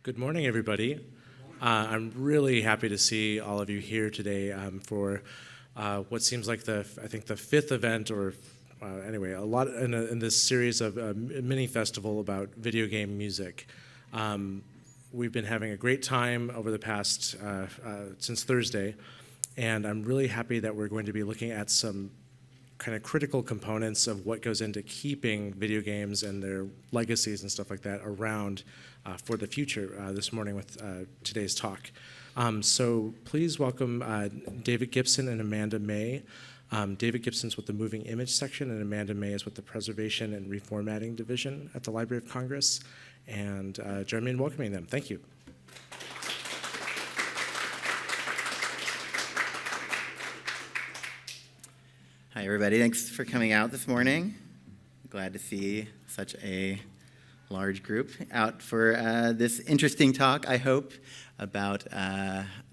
Good morning, everybody. I'm really happy to see all of you here today for what seems like the fifth event, or anyway, a lot in this series of mini festival about video game music. We've been having a great time over the past since Thursday, and I'm really happy that we're going to be looking at some kind of critical components of what goes into keeping video games and their legacies and stuff like that around for the future this morning with today's talk. So please welcome David Gibson and Amanda May. David Gibson's with the Moving Image section, and Amanda May is with the Preservation and Reformatting division at the Library of Congress. And join me in welcoming them. Thank you. Hi, everybody. Thanks for coming out this morning. Glad to see such a large group out for this interesting talk, I hope, about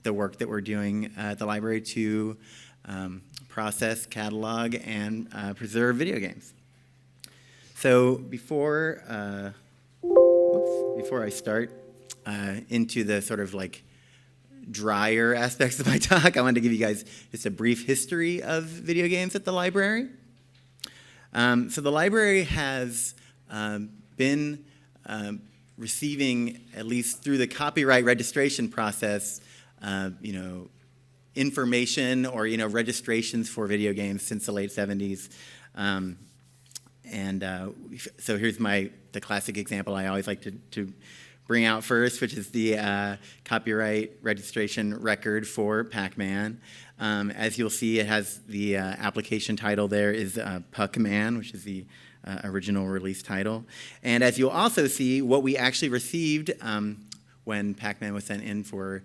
the work that we're doing at the library to process, catalog, and preserve video games. So before I start into the sort of like drier aspects of my talk, I wanted to give you guys just a brief history of video games at the library. So the library has been receiving, at least through the copyright registration process, information or registrations for video games since the late 70s. So here's the classic example I always like to bring out first, which is the copyright registration record for Pac-Man. As you'll see, it has the application title there is Puck-Man, which is the original release title. And as you'll also see, what we actually received when Pac-Man was sent in for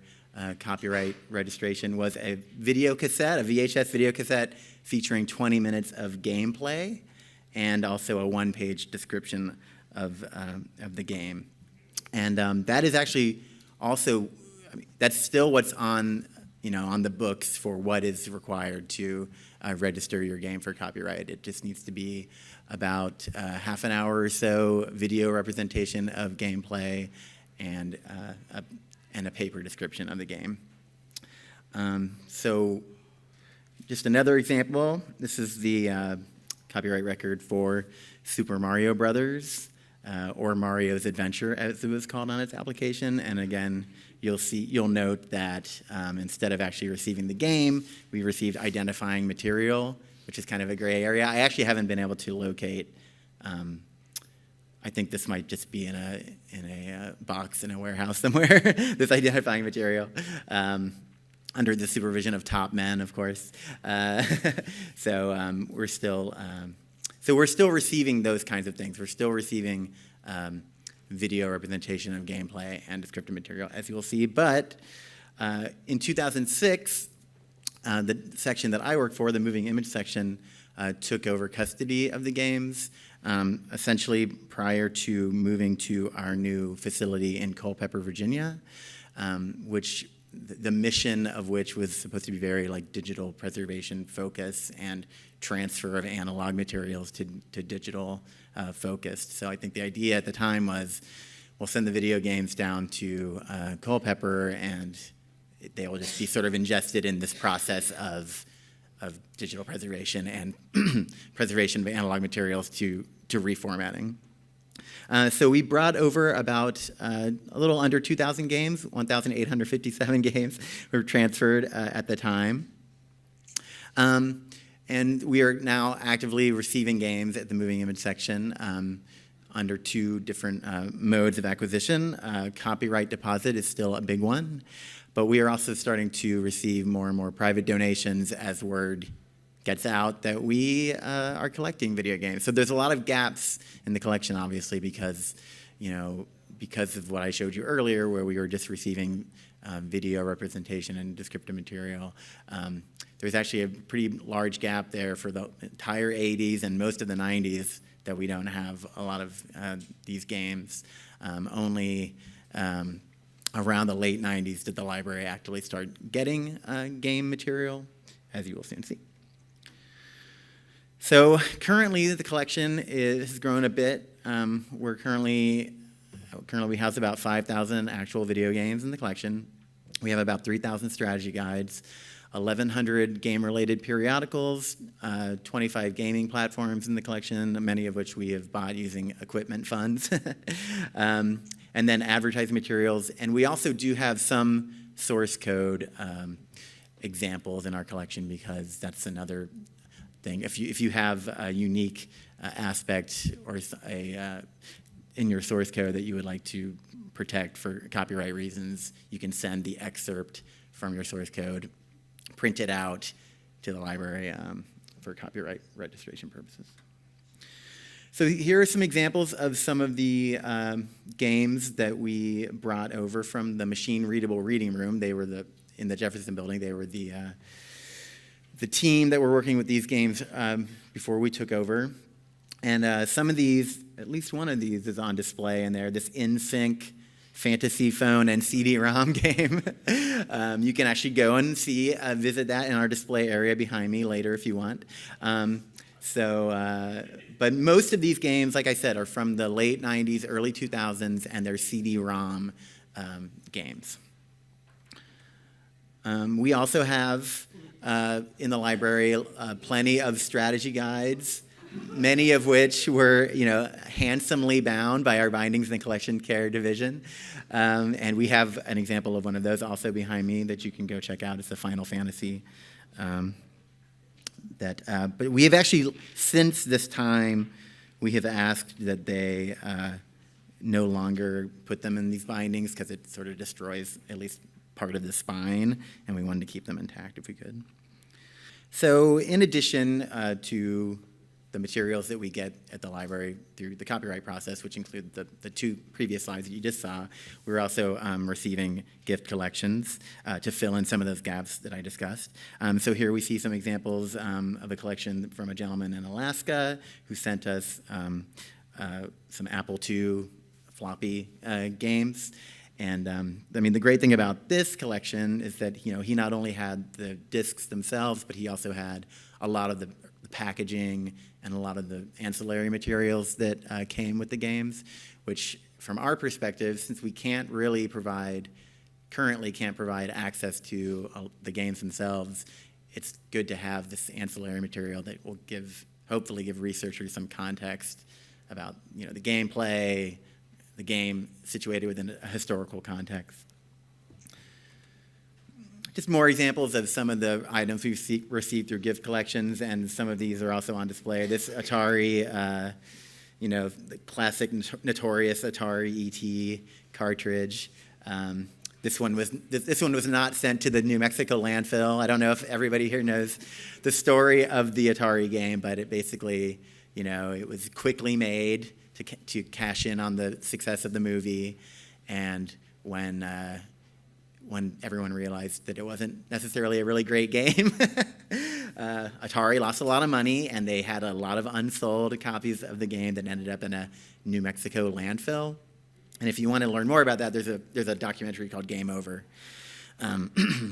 copyright registration was a video cassette, a VHS video cassette featuring 20 minutes of gameplay and also a one-page description of the game. And that is actually also, that's still what's on the books for what is required to register your game for copyright. It just needs to be about half an hour or so video representation of gameplay and a paper description of the game. So just another example, this is the copyright record for Super Mario Brothers. Or Mario's Adventure, as it was called on its application. And again, you'll note that instead of actually receiving the game, we received identifying material, which is kind of a gray area. I actually haven't been able to locate. I think this might just be in a box in a warehouse somewhere. This identifying material. Under the supervision of top men, of course. So we're still. So we're still receiving those kinds of things. We're still receiving video representation of gameplay and descriptive material, as you will see. But in 2006, the section that I work for, the Moving Image section, took over custody of the games, essentially prior to moving to our new facility in Culpeper, Virginia, which the mission of which was supposed to be very like digital preservation focus and transfer of analog materials to digital focused. So I think the idea at the time was we'll send the video games down to Culpeper and they will just be sort of ingested in this process of digital preservation and preservation of analog materials to reformatting. So we brought over about a little under 2,000 games, 1,857 games were transferred at the time. And we are now actively receiving games at the Moving Image section under two different modes of acquisition. Copyright deposit is still a big one, but we are also starting to receive more and more private donations as word gets out that we are collecting video games. So there's a lot of gaps in the collection, obviously, because of what I showed you earlier, where we were just receiving video representation and descriptive material. There's actually a pretty large gap there for the entire 80s and most of the 90s that we don't have a lot of these games. Only around the late 90s did the library actually start getting game material, as you will soon see. So currently the collection has grown a bit. We're currently Currently, we house about 5,000 actual video games in the collection. We have about 3,000 strategy guides, 1,100 game-related periodicals, 25 gaming platforms in the collection, many of which we have bought using equipment funds, and then advertising materials. And we also do have some source code examples in our collection, because that's another thing. If you have a unique aspect or in your source code that you would like to protect for copyright reasons, you can send the excerpt from your source code, print it out to the library for copyright registration purposes. So here are some examples of some of the games that we brought over from the machine-readable reading room. They were in the Jefferson Building. They were the team that were working with these games before we took over. And some of these, at least one of these, is on display in there. This InSync fantasy phone and CD-ROM game. You can actually go and visit that in our display area behind me later if you want. But most of these games, like I said, are from the late 90s, early 2000s, and they're CD-ROM games. We also have in the library plenty of strategy guides, many of which were, handsomely bound by our Bindings and Collection Care division. And we have an example of one of those also behind me that you can go check out. It's the Final Fantasy. But we have actually, since this time, we have asked that they no longer put them in these bindings, because it sort of destroys at least part of the spine, and we wanted to keep them intact if we could. So in addition to the materials that we get at the library through the copyright process, which include the two previous slides that you just saw, we're also receiving gift collections to fill in some of those gaps that I discussed. So here we see some examples of a collection from a gentleman in Alaska who sent us some Apple II floppy games. And the great thing about this collection is that he not only had the discs themselves, but he also had a lot of the packaging and a lot of the ancillary materials that came with the games, which from our perspective, since we currently can't provide access to the games themselves, it's good to have this ancillary material that will hopefully give researchers some context about the gameplay, the game situated within a historical context. Just more examples of some of the items we've received through gift collections, and some of these are also on display. This Atari, the classic notorious Atari ET cartridge. This one was not sent to the New Mexico landfill. I don't know if everybody here knows the story of the Atari game, but it basically, it was quickly made to cash in on the success of the movie, and when everyone realized that it wasn't necessarily a really great game, Atari lost a lot of money, and they had a lot of unsold copies of the game that ended up in a New Mexico landfill. And if you want to learn more about that, there's a documentary called Game Over,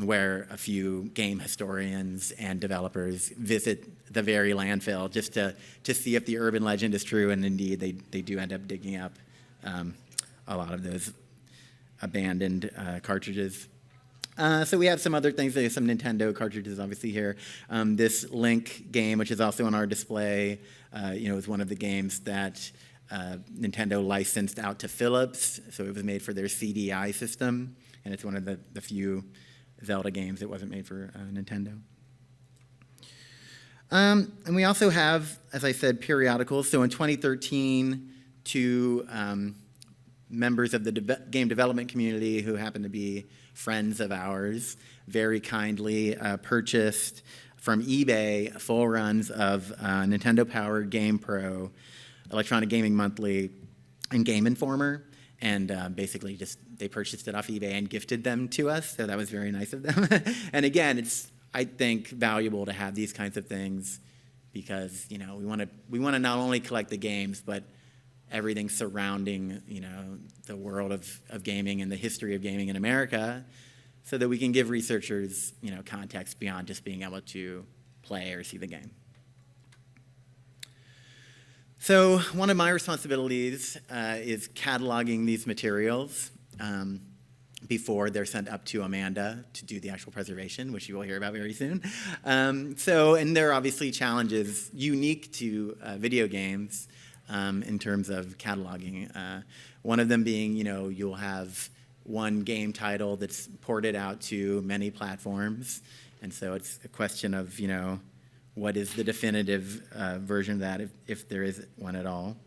where a few game historians and developers visit the very landfill just to see if the urban legend is true, and indeed they do end up digging up a lot of those abandoned cartridges. So we have some other things. There's some Nintendo cartridges obviously here. This Link game, which is also on our display, is one of the games that Nintendo licensed out to Philips. So it was made for their CDI system, and it's one of the few Zelda games that wasn't made for Nintendo. And we also have, as I said, periodicals. So in 2013, two members of the game development community who happen to be friends of ours very kindly purchased from eBay full runs of Nintendo-powered Game Pro, Electronic Gaming Monthly, and Game Informer. And basically they purchased it off eBay and gifted them to us, so that was very nice of them. And again, it's, I think, valuable to have these kinds of things because, we want to not only collect the games, but everything surrounding, the world of gaming and the history of gaming in America, so that we can give researchers, context beyond just being able to play or see the game. So one of my responsibilities is cataloging these materials before they're sent up to Amanda to do the actual preservation, which you will hear about very soon. And there are obviously challenges unique to video games in terms of cataloging. One of them being, you'll have one game title that's ported out to many platforms, and so it's a question of, what is the definitive version of that, if there is one at all.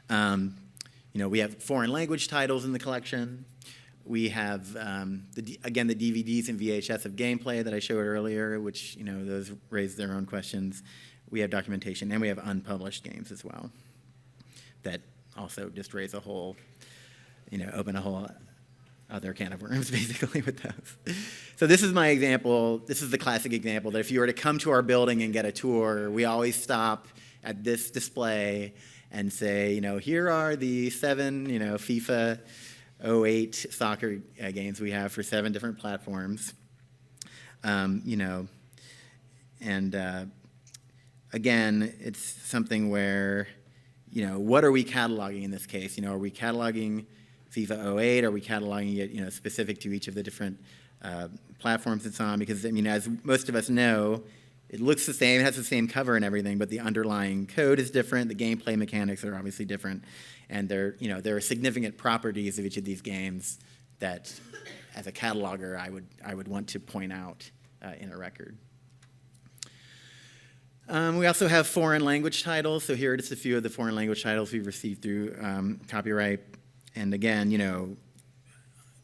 We have foreign language titles in the collection. We have, again, the DVDs and VHS of gameplay that I showed earlier, which, those raise their own questions. We have documentation, and we have unpublished games as well that also just raise a whole, open a whole other can of worms, basically, with those. So this is my example. This is the classic example that if you were to come to our building and get a tour, we always stop at this display and say, here are the 7, FIFA 08 soccer games we have for 7 different platforms. Again, it's something where, what are we cataloging in this case? Are we cataloging FIFA 08? Are we cataloging it, specific to each of the different platforms it's on? Because, as most of us know, it looks the same, it has the same cover and everything, but the underlying code is different, the gameplay mechanics are obviously different, and there are significant properties of each of these games that, as a cataloger, I would want to point out in a record. We also have foreign language titles, so here are just a few of the foreign language titles we've received through copyright. And again,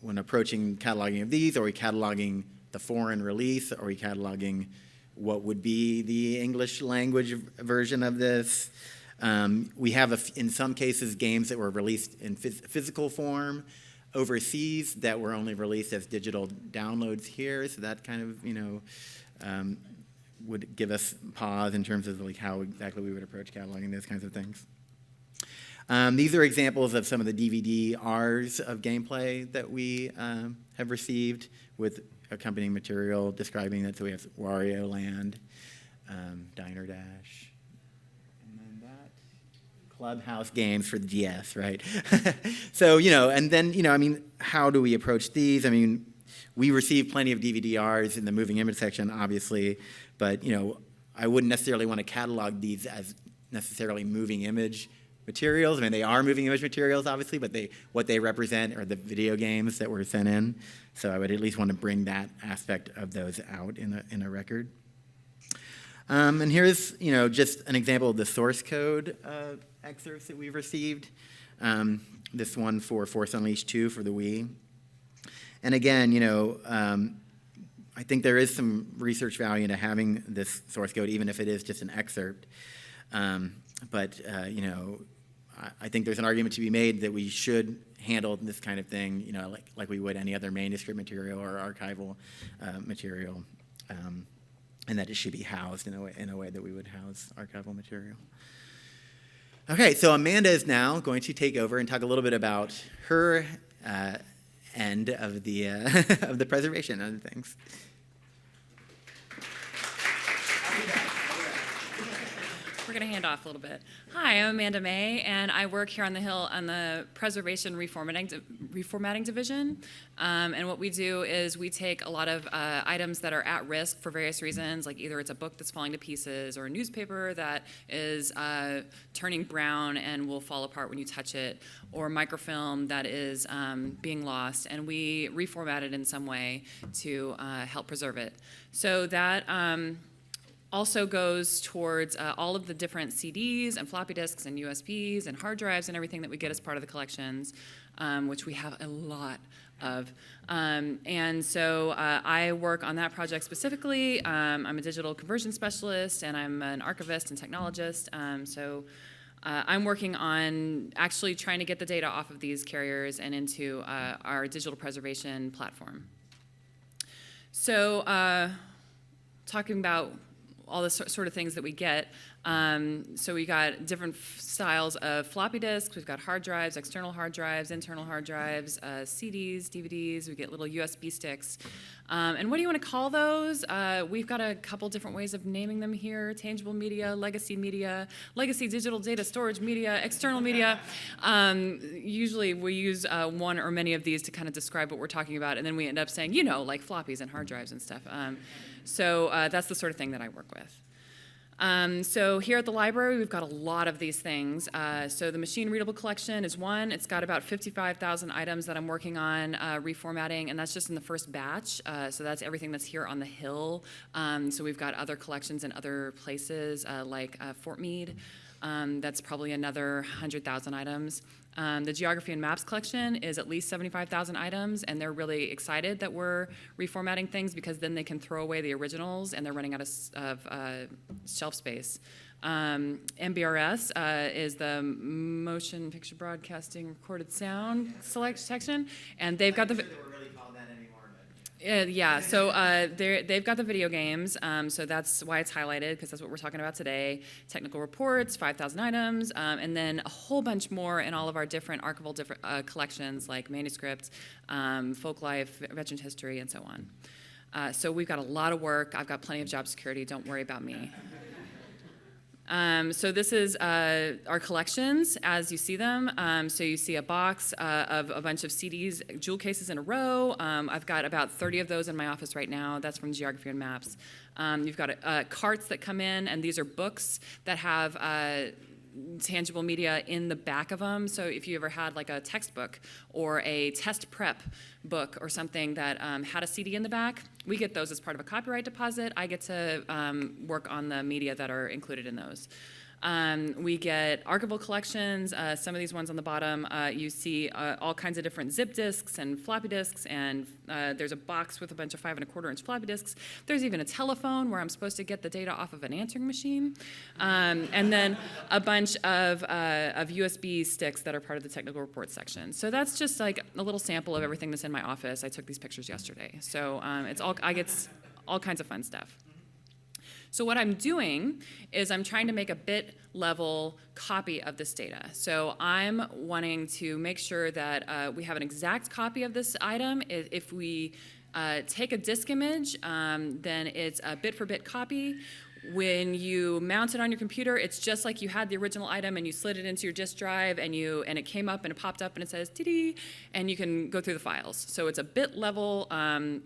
when approaching cataloging of these, are we cataloging the foreign release? Are we cataloging what would be the English language version of this? We have, in some cases, games that were released in physical form overseas that were only released as digital downloads here. So that kind of, would give us pause in terms of how exactly we would approach cataloging those kinds of things. These are examples of some of the DVD-Rs of gameplay that we have received with accompanying material describing it. So we have Wario Land, Diner Dash, and then that Clubhouse games for the DS, right? So, and then, how do we approach these? We receive plenty of DVD-Rs in the moving image section, obviously, but, I wouldn't necessarily want to catalog these as necessarily moving image materials. They are moving image materials, obviously, but what they represent are the video games that were sent in. So I would at least want to bring that aspect of those out in a record. And here's, just an example of the source code excerpts that we've received. This one for Force Unleashed 2 for the Wii. And again, I think there is some research value into having this source code, even if it is just an excerpt. But I think there's an argument to be made that we should handle this kind of thing, like we would any other manuscript material or archival material, and that it should be housed in a way that we would house archival material. Okay, so Amanda is now going to take over and talk a little bit about her end of the of the preservation and things. We're going to hand off a little bit. Hi, I'm Amanda May, and I work here on the Hill on the Preservation Reformatting Division. And what we do is we take a lot of items that are at risk for various reasons, like either it's a book that's falling to pieces or a newspaper that is turning brown and will fall apart when you touch it, or microfilm that is being lost, and we reformat it in some way to help preserve it. So that also goes towards all of the different CDs and floppy disks and USBs and hard drives and everything that we get as part of the collections, which we have a lot of. And so I work on that project specifically. I'm a digital conversion specialist, and I'm an archivist and technologist. So I'm working on actually trying to get the data off of these carriers and into our digital preservation platform. So talking about all the sort of things that we get. So we got different styles of floppy disks. We've got hard drives, external hard drives, internal hard drives, CDs, DVDs. We get little USB sticks. And what do you want to call those? We've got a couple different ways of naming them here: tangible media, legacy digital data storage media, external media. Usually we use one or many of these to kind of describe what we're talking about, and then we end up saying, like floppies and hard drives and stuff. So that's the sort of thing that I work with. So here at the library, we've got a lot of these things. So the machine readable collection is one. It's got about 55,000 items that I'm working on reformatting, and that's just in the first batch. So that's everything that's here on the Hill. So we've got other collections in other places, like Fort Meade. That's probably another 100,000 items. The Geography and Maps collection is at least 75,000 items, and they're really excited that we're reformatting things because then they can throw away the originals, and they're running out of shelf space. MBRS is the Motion Picture Broadcasting Recorded Sound section, and they've got the... Yeah, so they've got the video games, so that's why it's highlighted, because that's what we're talking about today. Technical reports, 5,000 items, and then a whole bunch more in all of our different archival collections, like manuscripts, folk life, veteran history, and so on. So we've got a lot of work. I've got plenty of job security. Don't worry about me. So this is our collections as you see them. So you see a box of a bunch of CDs, jewel cases in a row. I've got about 30 of those in my office right now. That's from Geography and Maps. You've got carts that come in, and these are books that have tangible media in the back of them. So if you ever had like a textbook or a test prep book or something that had a CD in the back, we get those as part of a copyright deposit. I get to work on the media that are included in those. We get archival collections. Some of these ones on the bottom, you see all kinds of different zip disks and floppy disks, and there's a box with a bunch of 5 1/4-inch floppy disks. There's even a telephone where I'm supposed to get the data off of an answering machine, and then a bunch of USB sticks that are part of the technical report section. So that's just like a little sample of everything that's in my office. I took these pictures yesterday, so I get all kinds of fun stuff. So what I'm doing is I'm trying to make a bit level copy of this data. So I'm wanting to make sure that we have an exact copy of this item. If we take a disk image, then it's a bit for bit copy. When you mount it on your computer, it's just like you had the original item and you slid it into your disk drive and it came up and it popped up and it says "tee," and you can go through the files. So it's a bit level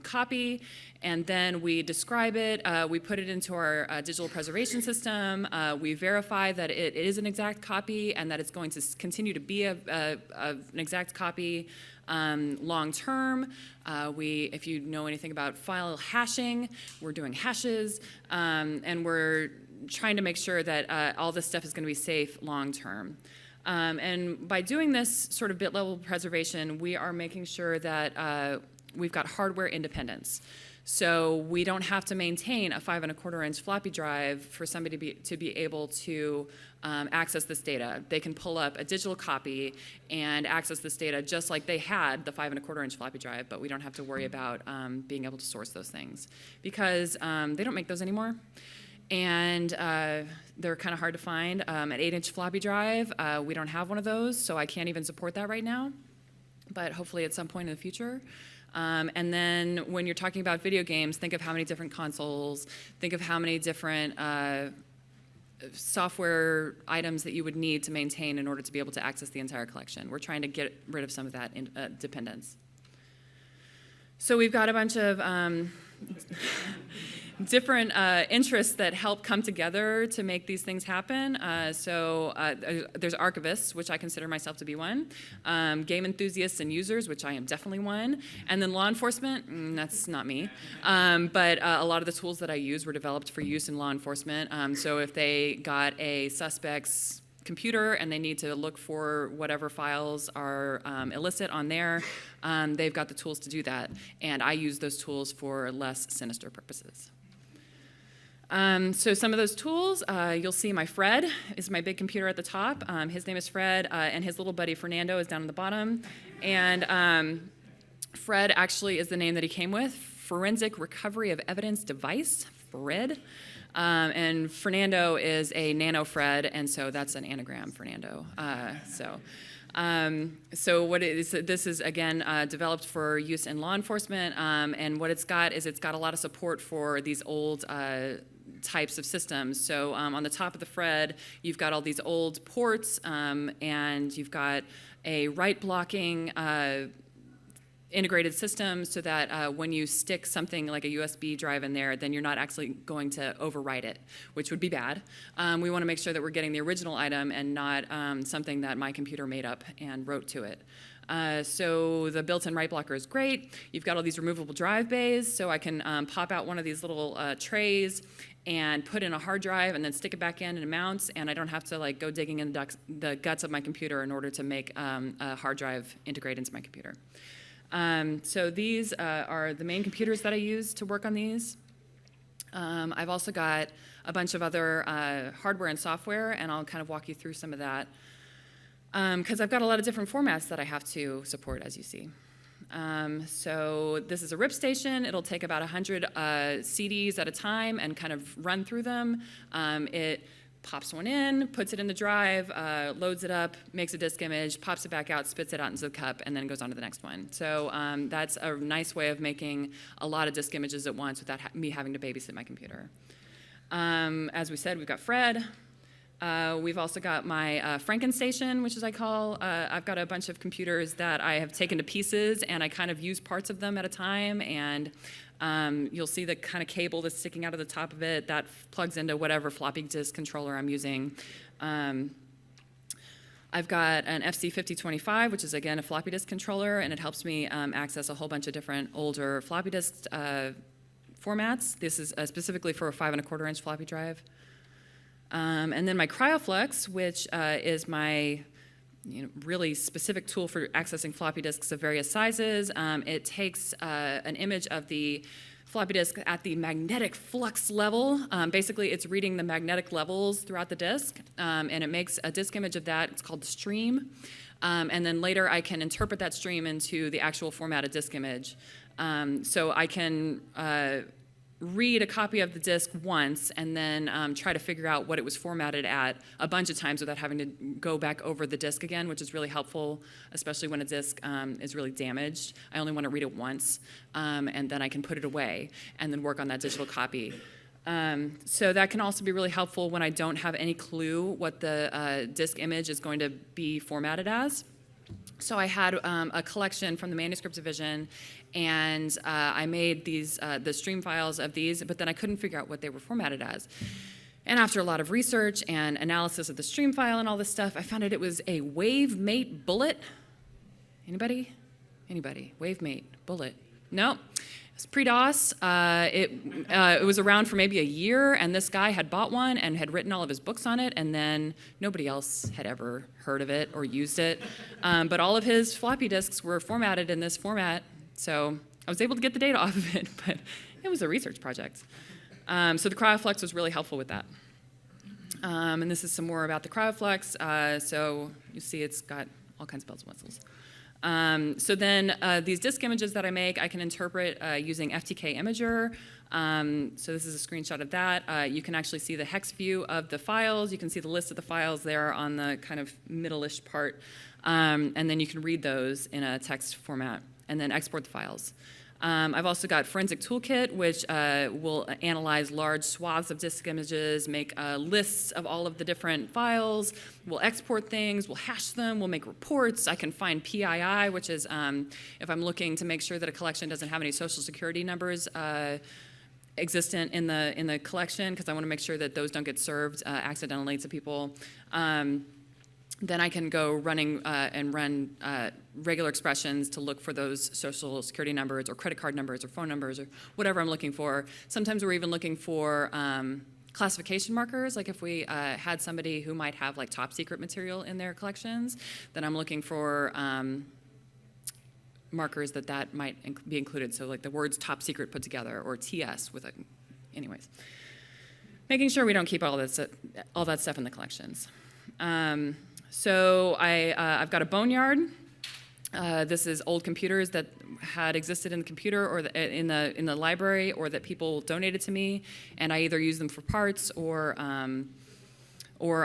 copy, and then we describe it. We put it into our digital preservation system. We verify that it is an exact copy and that it's going to continue to be an exact copy long term. If you know anything about file hashing, we're doing hashes, and we're trying to make sure that all this stuff is going to be safe long term. And by doing this sort of bit level preservation, we are making sure that we've got hardware independence. So we don't have to maintain a 5 1/4-inch floppy drive for somebody to be able to access this data. They can pull up a digital copy and access this data just like they had the 5 1/4-inch floppy drive, but we don't have to worry about being able to source those things because they don't make those anymore. And they're kind of hard to find. An 8-inch floppy drive, we don't have one of those, so I can't even support that right now, but hopefully at some point in the future. And then when you're talking about video games, think of how many different consoles, think of how many different software items that you would need to maintain in order to be able to access the entire collection. We're trying to get rid of some of that dependence. So we've got a bunch of different interests that help come together to make these things happen. There's archivists, which I consider myself to be one, game enthusiasts and users, which I am definitely one, and then law enforcement, that's not me. But a lot of the tools that I use were developed for use in law enforcement. So if they got a suspect's computer and they need to look for whatever files are illicit on there, they've got the tools to do that. And I use those tools for less sinister purposes. So some of those tools, you'll see my Fred is my big computer at the top. His name is Fred, and his little buddy Fernando is down at the bottom. And Fred actually is the name that he came with, Forensic Recovery of Evidence Device, FRED. And Fernando is a nano Fred, and so that's an anagram, Fernando. So what it is, this is again developed for use in law enforcement, and what it's got is it's got a lot of support for these old types of systems. So on the top of the Fred, you've got all these old ports, and you've got a write blocking integrated system so that when you stick something like a USB drive in there, then you're not actually going to overwrite it, which would be bad. We want to make sure that we're getting the original item and not something that my computer made up and wrote to it. So the built-in write blocker is great. You've got all these removable drive bays, so I can pop out one of these little trays and put in a hard drive and then stick it back in and it mounts, and I don't have to like go digging in the guts of my computer in order to make a hard drive integrate into my computer. So these are the main computers that I use to work on these. I've also got a bunch of other hardware and software, and I'll kind of walk you through some of that. Because I've got a lot of different formats that I have to support, as you see. So this is a RIP station. It'll take about 100 CDs at a time and kind of run through them. It pops one in, puts it in the drive, loads it up, makes a disk image, pops it back out, spits it out into the cup, and then goes on to the next one. So that's a nice way of making a lot of disk images at once without me having to babysit my computer. As we said, we've got Fred. We've also got my Frankenstation, which is I've got a bunch of computers that I have taken to pieces, and I kind of use parts of them at a time, and you'll see the kind of cable that's sticking out of the top of it that plugs into whatever floppy disk controller I'm using. I've got an FC5025, which is again a floppy disk controller, and it helps me access a whole bunch of different older floppy disk formats. This is specifically for a 5 1/4 inch floppy drive. And then my CryoFlux, which is my really specific tool for accessing floppy disks of various sizes. It takes an image of the floppy disk at the magnetic flux level. Basically, it's reading the magnetic levels throughout the disk, and it makes a disk image of that. It's called the stream. And then later, I can interpret that stream into the actual formatted disk image. So I can read a copy of the disk once and then try to figure out what it was formatted at a bunch of times without having to go back over the disk again, which is really helpful, especially when a disk is really damaged. I only want to read it once, and then I can put it away and then work on that digital copy. So that can also be really helpful when I don't have any clue what the disk image is going to be formatted as. So I had a collection from the manuscript division, and I made the stream files of these, but then I couldn't figure out what they were formatted as. And after a lot of research and analysis of the stream file and all this stuff, I found out it was a WaveMate bullet. Anybody? WaveMate bullet. No. It's pre-DOS. It was around for maybe a year, and this guy had bought one and had written all of his books on it, and then nobody else had ever heard of it or used it. But all of his floppy disks were formatted in this format, so I was able to get the data off of it, but it was a research project. So the CryoFlux was really helpful with that. And this is some more about the CryoFlux. So you see it's got all kinds of bells and whistles. So then these disk images that I make, I can interpret using FTK Imager. So this is a screenshot of that. You can actually see the hex view of the files. You can see the list of the files there on the kind of middle-ish part. And then you can read those in a text format and then export the files. I've also got Forensic Toolkit, which will analyze large swaths of disk images, make lists of all of the different files, we'll export things, we'll hash them, we'll make reports. I can find PII, which is if I'm looking to make sure that a collection doesn't have any social security numbers existent in the collection, because I want to make sure that those don't get served accidentally to people. Then I can go running and run regular expressions to look for those social security numbers or credit card numbers or phone numbers or whatever I'm looking for. Sometimes we're even looking for classification markers, like if we had somebody who might have like top secret material in their collections, then I'm looking for markers that might be included. So like the words top secret put together or TS with anyways. Making sure we don't keep all that stuff in the collections. So I've got a boneyard. This is old computers that had existed in the computer or in the library, or that people donated to me, and I either use them for parts or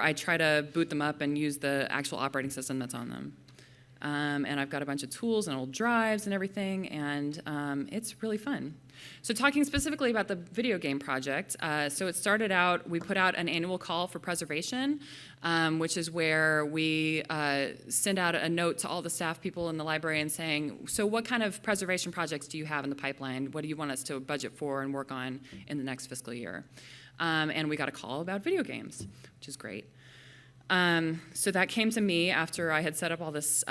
I try to boot them up and use the actual operating system that's on them. And I've got a bunch of tools and old drives and everything, and it's really fun. So talking specifically about the video game project, so it started out, we put out an annual call for preservation, which is where we send out a note to all the staff people in the library and saying, so what kind of preservation projects do you have in the pipeline? What do you want us to budget for and work on in the next fiscal year? And we got a call about video games, which is great. So that came to me after I had set up all this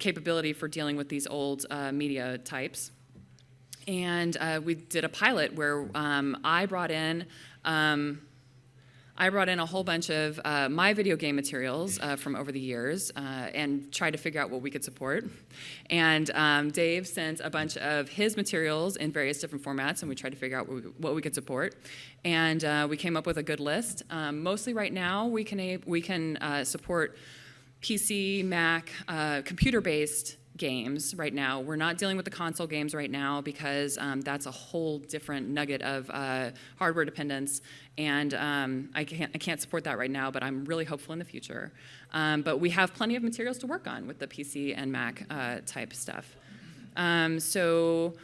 capability for dealing with these old media types. And we did a pilot where I brought in a whole bunch of my video game materials from over the years and tried to figure out what we could support. And Dave sent a bunch of his materials in various different formats, and we tried to figure out what we could support. And we came up with a good list. Mostly right now, we can support PC, Mac, computer-based games right now. We're not dealing with the console games right now because that's a whole different nugget of hardware dependence, and I can't support that right now, but I'm really hopeful in the future. But we have plenty of materials to work on with the PC and Mac type stuff. So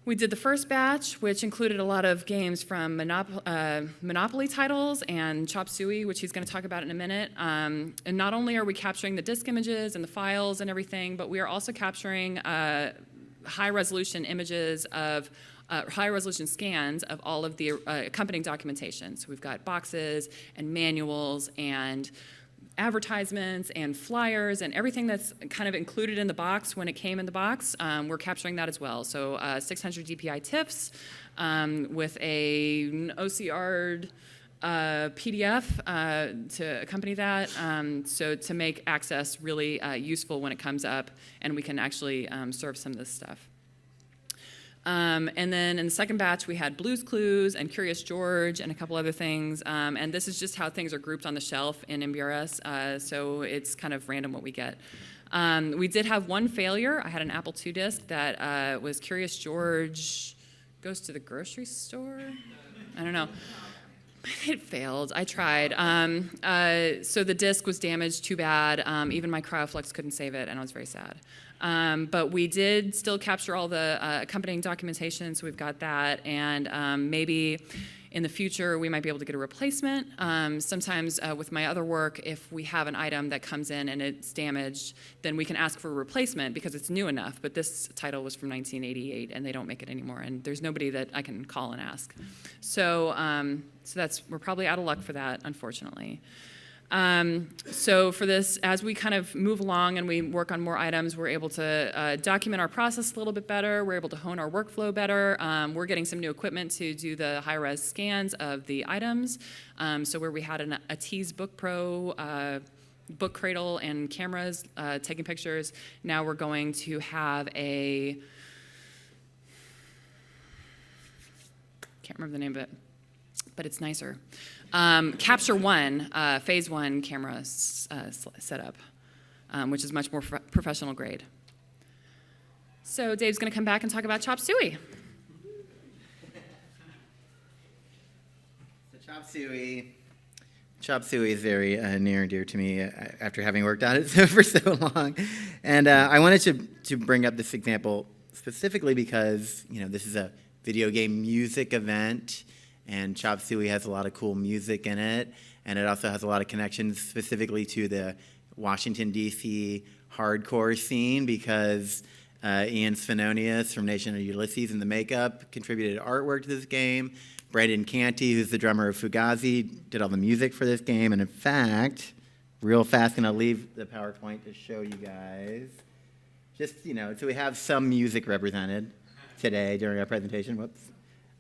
we did the first batch, which included a lot of games from Monopoly titles and Chop Suey, which he's going to talk about in a minute. And not only are we capturing the disk images and the files and everything, but we are also capturing high-resolution images of high-resolution scans of all of the accompanying documentation. So we've got boxes and manuals and advertisements and flyers and everything that's kind of included in the box when it came in the box. We're capturing that as well. So 600 DPI TIFFs with an OCR'd PDF to accompany that, so to make access really useful when it comes up and we can actually serve some of this stuff. And then in the second batch, we had Blue's Clues and Curious George and a couple other things. And this is just how things are grouped on the shelf in MBRS, so it's kind of random what we get. We did have one failure. I had an Apple II disc that was Curious George Goes to the Grocery Store? I don't know. It failed. I tried. So the disc was damaged too bad. Even my CryoFlux couldn't save it, and I was very sad. But we did still capture all the accompanying documentation, so we've got that. And maybe in the future, we might be able to get a replacement. Sometimes with my other work, if we have an item that comes in and it's damaged, then we can ask for a replacement because it's new enough. But this title was from 1988, and they don't make it anymore. And there's nobody that I can call and ask. So, we're probably out of luck for that, unfortunately. So for this, as we kind of move along and we work on more items, we're able to document our process a little bit better. We're able to hone our workflow better. We're getting some new equipment to do the high-res scans of the items. So where we had a Tease Book Pro book cradle and cameras taking pictures, now we're going to have a, can't remember the name of it, but it's nicer. Capture One, Phase 1 camera setup, which is much more professional grade. So Dave's going to come back and talk about Chop Suey. So Chop Suey is very near and dear to me after having worked on it for so long. And I wanted to bring up this example specifically because, this is a video game music event. And Chop Suey has a lot of cool music in it, and it also has a lot of connections specifically to the Washington, D.C. hardcore scene because Ian Svenonius from Nation of Ulysses and the Makeup contributed artwork to this game. Brandon Canty, who's the drummer of Fugazi, did all the music for this game. And in fact, real fast, going to leave the PowerPoint to show you guys. Just, so we have some music represented today during our presentation. Whoops.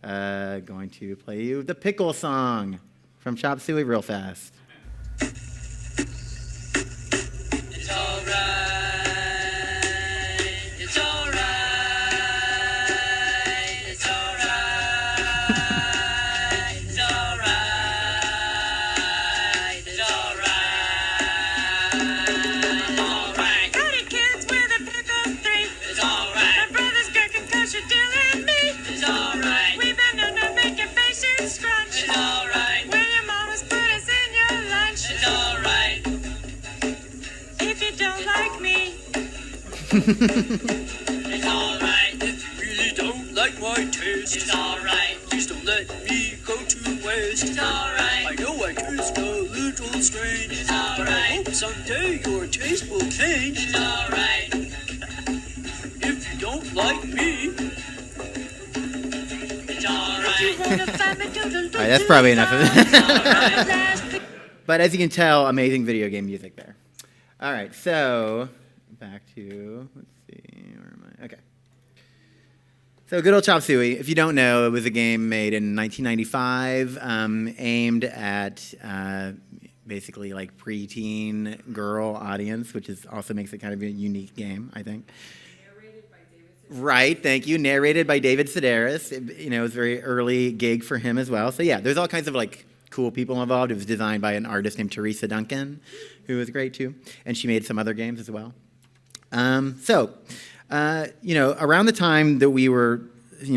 Going to play you the pickle song from Chop Suey real fast. It's all right. It's all right. It's all right. It's all right. It's all right. All right. Got it, kids. It's alright. If you really don't like my taste, It's alright. please don't let me go to waste. It's alright. I know I taste a little strange, It's but I alright. hope someday your taste will change. It's alright. If you don't like me, It's alright. All right, that's probably enough of it. Alright. But as you can tell, amazing video game music there. All right, so back to, let's see, where am I? Okay. So good old Chop Suey. If you don't know, it was a game made in 1995, aimed at basically like preteen girl audience, which is also makes it kind of a unique game, I think. Right, thank you. Narrated by David Sedaris. It was a very early gig for him as well. So yeah, there's all kinds of like cool people involved. It was designed by an artist named Teresa Duncan, who was great too, and she made some other games as well. Around the time that we were,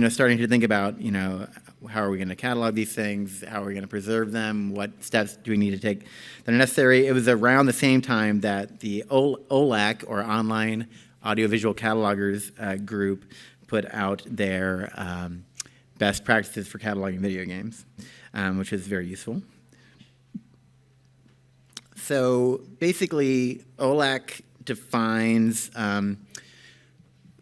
starting to think about, how are we going to catalog these things? How are we going to preserve them? What steps do we need to take that are necessary? It was around the same time that the OLAC, or Online Audiovisual Catalogers group, put out their best practices for cataloging video games, which is very useful. So basically, OLAC defines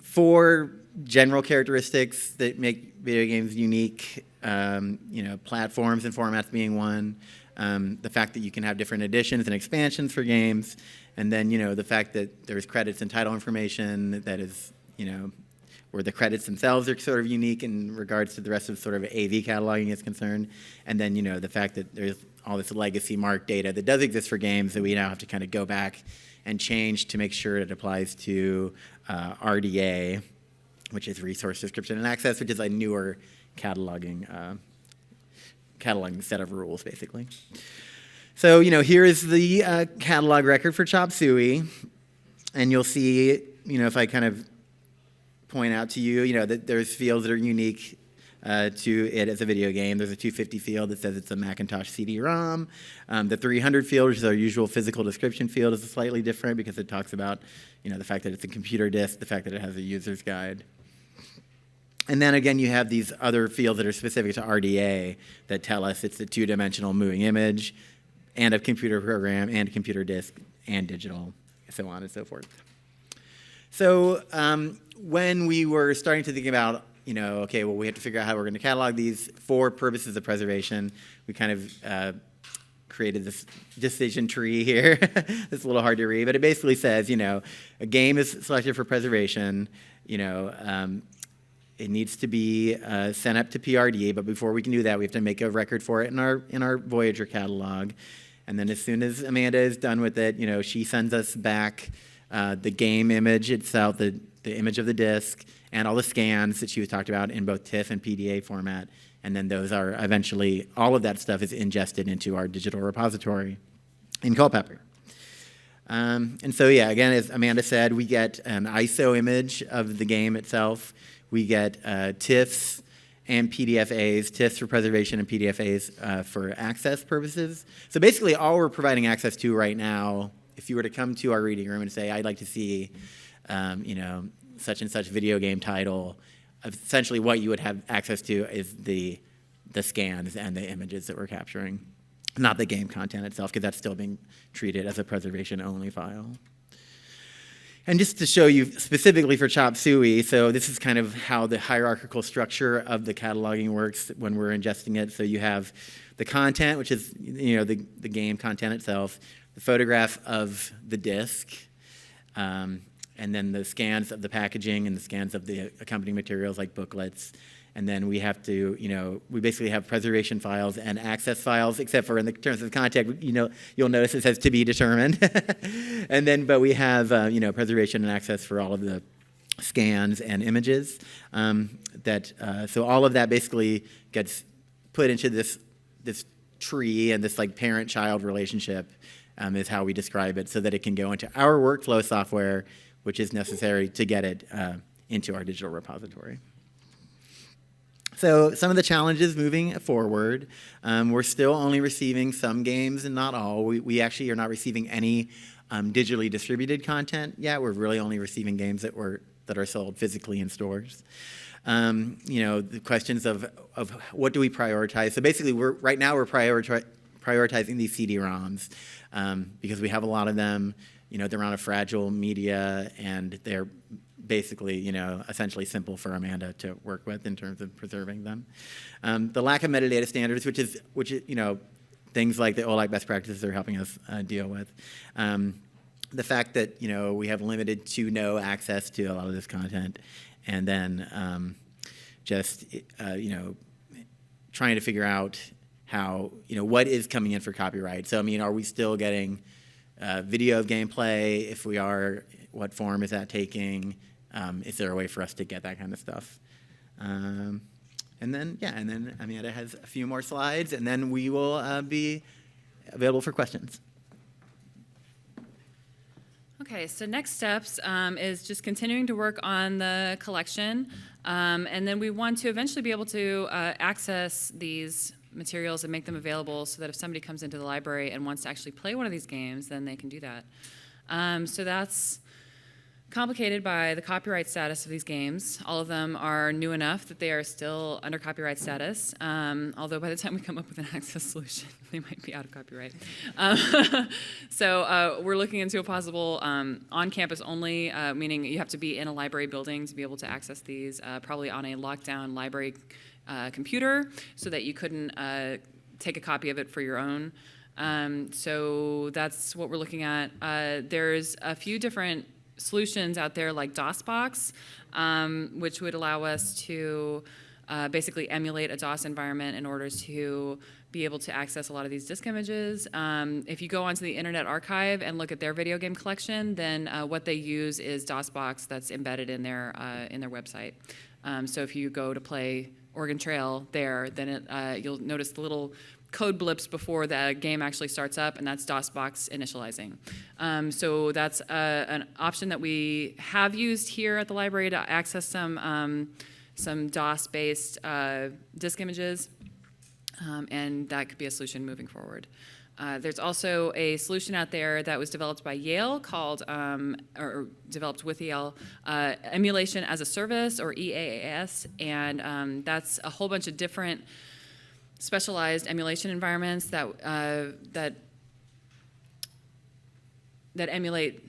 4 general characteristics that make video games unique. Platforms and formats being one. The fact that you can have different editions and expansions for games, and then the fact that there's credits and title information that is where the credits themselves are sort of unique in regards to the rest of sort of AV cataloging is concerned, and then the fact that there's all this legacy mark data that does exist for games that we now have to kind of go back and change to make sure it applies to RDA, which is Resource Description and Access, which is a newer cataloging set of rules, basically. So, here is the catalog record for Chop Suey, and you'll see, if I kind of point out to you, that there's fields that are unique to it as a video game. There's a 250 field that says it's a Macintosh CD-ROM. The 300 field, which is our usual physical description field, is slightly different because it talks about, the fact that it's a computer disk, the fact that it has a user's guide. And then again, you have these other fields that are specific to RDA that tell us it's a 2-dimensional moving image and a computer program and a computer disk and digital, so on and so forth. So when we were starting to think about, okay, well, we have to figure out how we're going to catalog these for purposes of preservation, we kind of created this decision tree here. It's a little hard to read, but it basically says, a game is selected for preservation, it needs to be sent up to PRD, but before we can do that, we have to make a record for it in our Voyager catalog. And then as soon as Amanda is done with it, she sends us back the game image itself, the image of the disk, and all the scans that she was talked about in both TIFF and PDA format. And then those are eventually, all of that stuff is ingested into our digital repository in Culpeper. And so, yeah, again, as Amanda said, we get an ISO image of the game itself. We get TIFFs and PDFAs, TIFFs for preservation and PDFAs for access purposes. So basically, all we're providing access to right now, if you were to come to our reading room and say, I'd like to see, such and such video game title, essentially what you would have access to is the scans and the images that we're capturing, not the game content itself, because that's still being treated as a preservation-only file. And just to show you specifically for Chop Suey, so this is kind of how the hierarchical structure of the cataloging works when we're ingesting it. So you have the content, which is the game content itself, the photograph of the disk, and then the scans of the packaging and the scans of the accompanying materials like booklets. And then we have to, we basically have preservation files and access files, except for in the terms of content, you'll notice it says to be determined. And then, but we have, preservation and access for all of the scans and images. So all of that basically gets put into this tree, and this like parent-child relationship is how we describe it, so that it can go into our workflow software, which is necessary to get it into our digital repository. So some of the challenges moving forward, we're still only receiving some games and not all. We actually are not receiving any digitally distributed content yet. We're really only receiving games that are sold physically in stores. The questions of what do we prioritize? So basically, right now we're prioritizing these CD-ROMs because we have a lot of them. They're on a fragile media, and they're basically, essentially simple for Amanda to work with in terms of preserving them. The lack of metadata standards, which is things like the OLAC best practices are helping us deal with. The fact that we have limited to no access to a lot of this content, and then trying to figure out how what is coming in for copyright. So are we still getting video of gameplay? If we are, what form is that taking? Is there a way for us to get that kind of stuff? And then Amanda has a few more slides, and then we will be available for questions. Okay, so next steps is just continuing to work on the collection, and then we want to eventually be able to access these materials and make them available so that if somebody comes into the library and wants to actually play one of these games, then they can do that. So that's complicated by the copyright status of these games. All of them are new enough that they are still under copyright status, although by the time we come up with an access solution, they might be out of copyright. So we're looking into a possible on-campus only, meaning you have to be in a library building to be able to access these, probably on a locked-down library computer, so that you couldn't take a copy of it for your own. So that's what we're looking at. There's a few different solutions out there like DOSBox, which would allow us to basically emulate a DOS environment in order to be able to access a lot of these disk images. If you go onto the Internet Archive and look at their video game collection, then what they use is DOSBox that's embedded in their website. So if you go to play Oregon Trail there, then you'll notice the little code blips before the game actually starts up, and that's DOSBox initializing. So that's an option that we have used here at the library to access some DOS-based disk images, and that could be a solution moving forward. There's also a solution out there that was developed by Yale called, or developed with Yale, Emulation as a Service, or EAS, and that's a whole bunch of different specialized emulation environments that emulate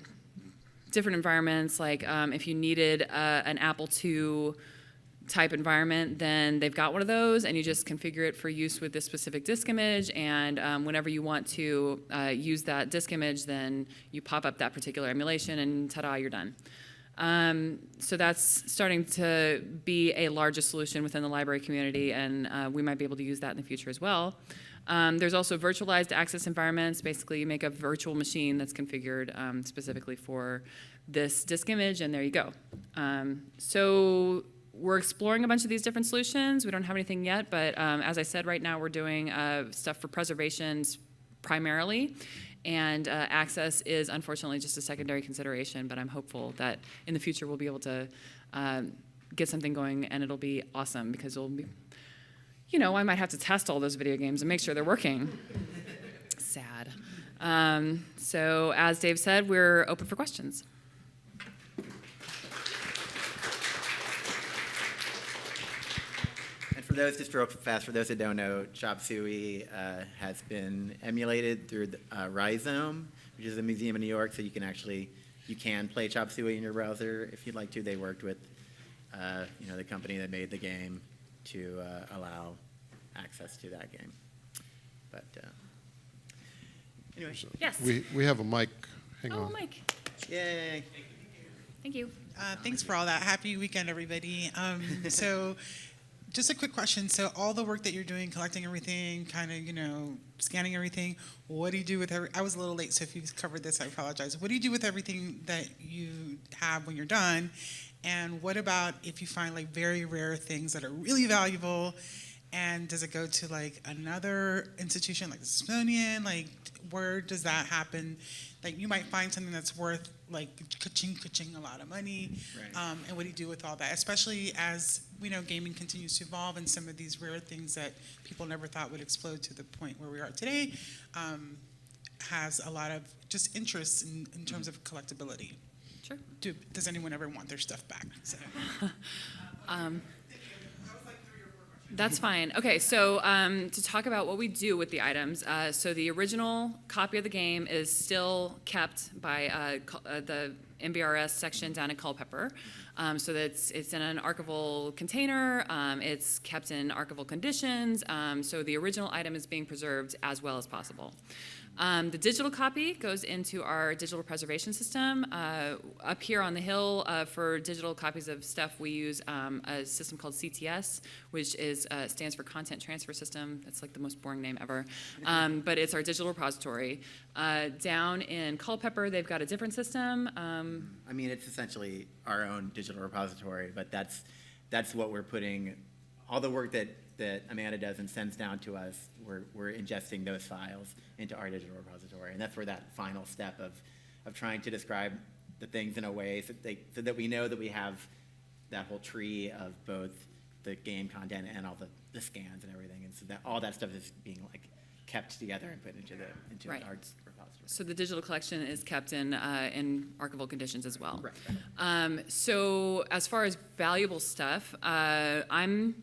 different environments. Like if you needed an Apple II type environment, then they've got one of those, and you just configure it for use with this specific disk image. And whenever you want to use that disk image, then you pop up that particular emulation, and ta-da, you're done. So that's starting to be a larger solution within the library community, and we might be able to use that in the future as well. There's also virtualized access environments. Basically, you make a virtual machine that's configured specifically for this disk image, and there you go. So we're exploring a bunch of these different solutions. We don't have anything yet, but as I said, right now we're doing stuff for preservations primarily. And access is unfortunately just a secondary consideration, but I'm hopeful that in the future we'll be able to get something going, and it'll be awesome because it'll be, I might have to test all those video games and make sure they're working. Sad. So as Dave said, we're open for questions. For those, just real fast, for those that don't know, Chop Suey has been emulated through Rhizome, which is a museum in New York, so you can play Chop Suey in your browser if you'd like to. They worked with the company that made the game to allow access to that game. But anyway. Yes. We have a mic. Hang on. Oh, Mike. Yay. Thank you. Thanks for all that. Happy weekend, everybody. So just a quick question. So all the work that you're doing, collecting everything, kind of, scanning everything, what do you do with I was a little late, so if you covered this, I apologize. What do you do with everything that you have when you're done? And what about if you find like very rare things that are really valuable, and does it go to like another institution like the Smithsonian? Like, where does that happen? Like, you might find something that's worth like ka-ching a lot of money, Right. And what do you do with all that? Especially as we know gaming continues to evolve, and some of these rare things that people never thought would explode to the point where we are today. has a lot of just interest in terms of collectability. Sure. Does anyone ever want their stuff back? So. That's fine. Okay, so to talk about what we do with the items, so the original copy of the game is still kept by the MBRS section down at Culpeper. So that's it's in an archival container. It's kept in archival conditions. So the original item is being preserved as well as possible. The digital copy goes into our digital preservation system. Up here on the Hill, for digital copies of stuff, we use a system called CTS, which stands for Content Transfer System. That's like the most boring name ever. But it's our digital repository. Down in Culpeper, they've got a different system. I mean, it's essentially our own digital repository, but that's what we're putting, all the work that Amanda does and sends down to us, we're ingesting those files into our digital repository. And that's where that final step of trying to describe the things in a way so that we know that we have that whole tree of both the game content and all the scans and everything. And so that all that stuff is being like kept together and put into Right. our repository. So the digital collection is kept in archival conditions as well. Right. So as far as valuable stuff, I'm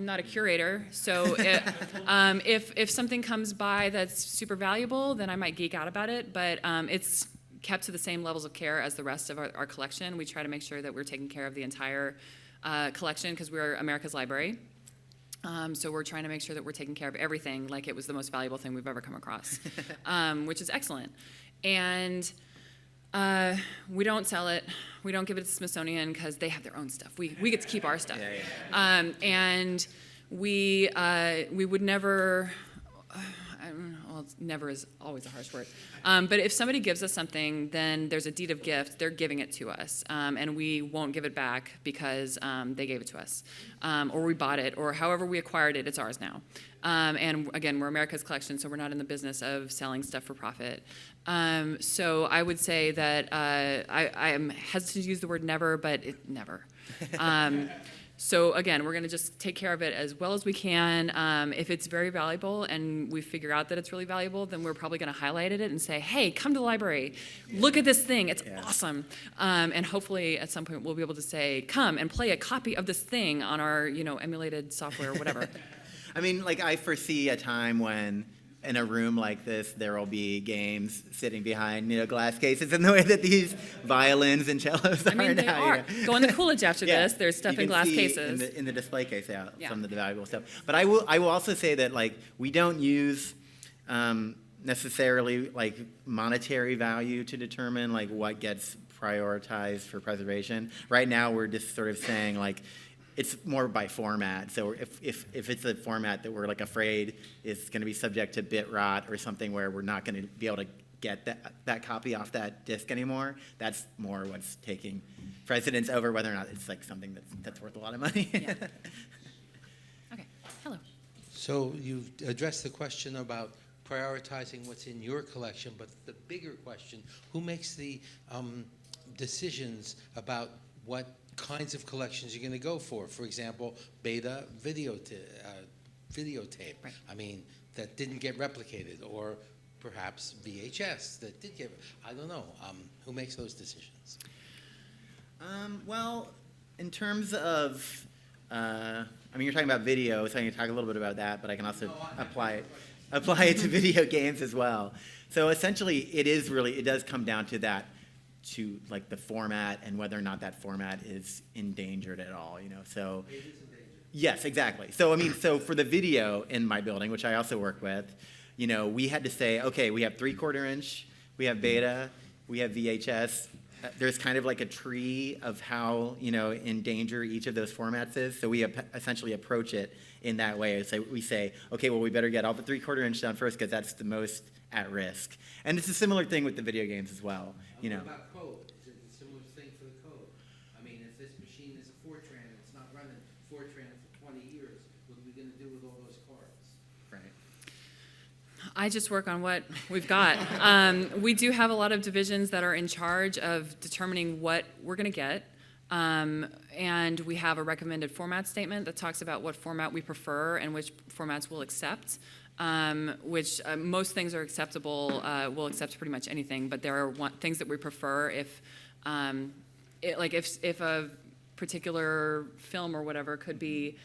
not a curator, so if something comes by that's super valuable, then I might geek out about it, but it's kept to the same levels of care as the rest of our collection. We try to make sure that we're taking care of the entire collection because we're America's library. So we're trying to make sure that we're taking care of everything like it was the most valuable thing we've ever come across, which is excellent. And we don't sell it. We don't give it to Smithsonian because they have their own stuff. We get to keep our stuff. And we would never. I don't know, well, never is always a harsh word. But if somebody gives us something, then there's a deed of gift. They're giving it to us, and we won't give it back because they gave it to us, or we bought it, or however we acquired it. It's ours now. And again, we're America's collection, so we're not in the business of selling stuff for profit. So I would say that I am hesitant to use the word never, but never. So again, we're going to just take care of it as well as we can. If it's very valuable and we figure out that it's really valuable, then we're probably going to highlight it and say, hey, come to the library. Look at this thing. It's awesome. And hopefully at some point we'll be able to say, come and play a copy of this thing on our emulated software or whatever. I mean, like I foresee a time when in a room like this, there will be games sitting behind glass cases in the way that these violins and cellos are I mean, they now. are. Go in the Coolidge after Yeah. this. There's stuff You in can glass see cases. in the display case, Yeah. some of the valuable stuff. But I will also say that we don't use necessarily monetary value to determine what gets prioritized for preservation. Right now, we're just sort of saying it's more by format. So if it's a format that we're afraid is going to be subject to bit rot or something where we're not going to be able to get that copy off that disk anymore, that's more what's taking precedence over whether or not it's something that's worth a lot of money. Yeah. Okay. Hello. So you've addressed the question about prioritizing what's in your collection, but the bigger question, who makes the decisions about what kinds of collections you're going to go for? For example, beta videotape. Right. I mean, that didn't get replicated, or perhaps VHS that did get. I don't know. Who makes those decisions? Well, in terms of, you're talking about video, so I can talk a little bit about that, but I can also apply it to video games as well. So essentially, it does come down to that, to the format and whether or not that format is endangered at all. So. It is endangered. Yes, exactly. So so for the video in my building, which I also work with, we had to say, okay, we have 3/4 inch, we have beta, we have VHS. There's kind of a tree of how in danger each of those formats is. So we essentially approach it in that way. So we say, okay, well we better get all the 3/4 inch done first because that's the most at risk. And it's a similar thing with the video games as well. What about code? Is it a similar thing for the code? I mean, if this machine is a Fortran and it's not running Fortran for 20 years, what are we going to do with all those cards? Right. I just work on what we've got. We do have a lot of divisions that are in charge of determining what we're going to get. And we have a recommended format statement that talks about what format we prefer and which formats we'll accept. which most things are acceptable. We'll accept pretty much anything, but there are things that we prefer if, if a particular film or whatever could be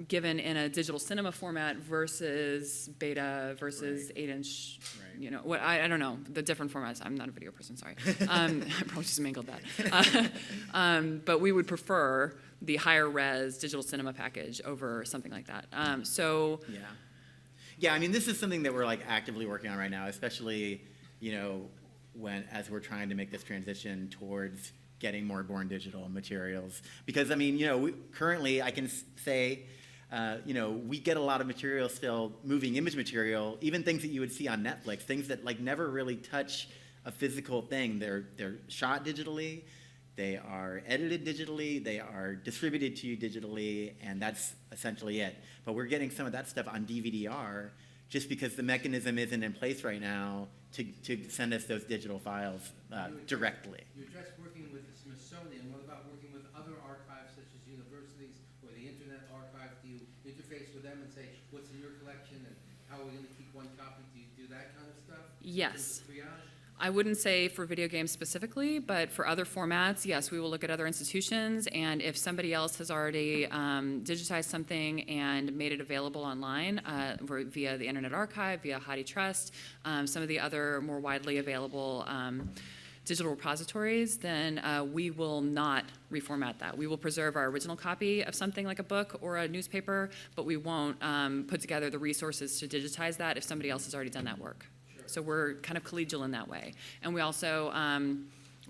given in a digital cinema format versus beta versus 8-inch, you know, what I don't know, the different formats. I'm not a video person, sorry. I probably just mangled that. But we would prefer the higher res digital cinema package over something like that. Yeah, I mean, this is something that we're like actively working on right now, especially, you know, as we're trying to make this transition towards getting more born digital materials. Because, I mean, you know, currently I can say, you know, we get a lot of material still, moving image material, even things that you would see on Netflix, things that like never really touch a physical thing. They're shot digitally, they are edited digitally, they are distributed to you digitally, and that's essentially it. But we're getting some of that stuff on DVD-R just because the mechanism isn't in place right now to send us those digital files directly. You addressed working with the Smithsonian. What about working with other archives such as universities or the Internet Archive? Do you interface with them and say, what's in your collection and how are we going to keep one copy? Do you do that kind of stuff? Yes. Triage? I wouldn't say for video games specifically, but for other formats, yes, we will look at other institutions, and if somebody else has already digitized something and made it available online via the Internet Archive, via HathiTrust, some of the other more widely available digital repositories, then we will not reformat that. We will preserve our original copy of something like a book or a newspaper, but we won't put together the resources to digitize that if somebody else has already done that work. So we're kind of collegial in that way. And we also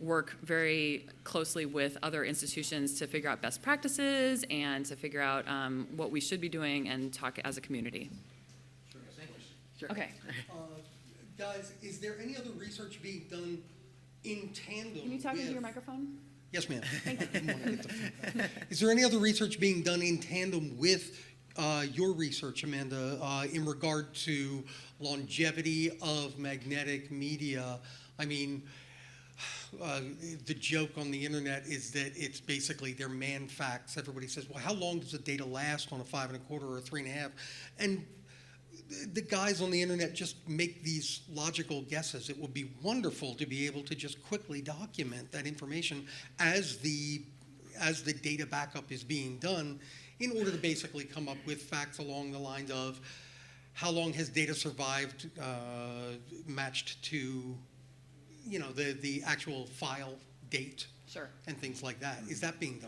work very closely with other institutions to figure out best practices and to figure out what we should be doing and talk as a community. Sure. Okay. Guys, is there any other research being done in tandem Can you talk into with- your microphone? Yes, ma'am. Is there any other research being done in tandem with your research, Amanda, in regard to longevity of magnetic media? I mean, the joke on the internet is that it's basically they're man facts. Everybody says, well, how long does the data last on a 5 1/4 or a 3 1/2? And the guys on the internet just make these logical guesses. It would be wonderful to be able to just quickly document that information as the data backup is being done, in order to basically come up with facts along the lines of how long has data survived matched to, you know, the actual file date. Sure. And things like that. Is that being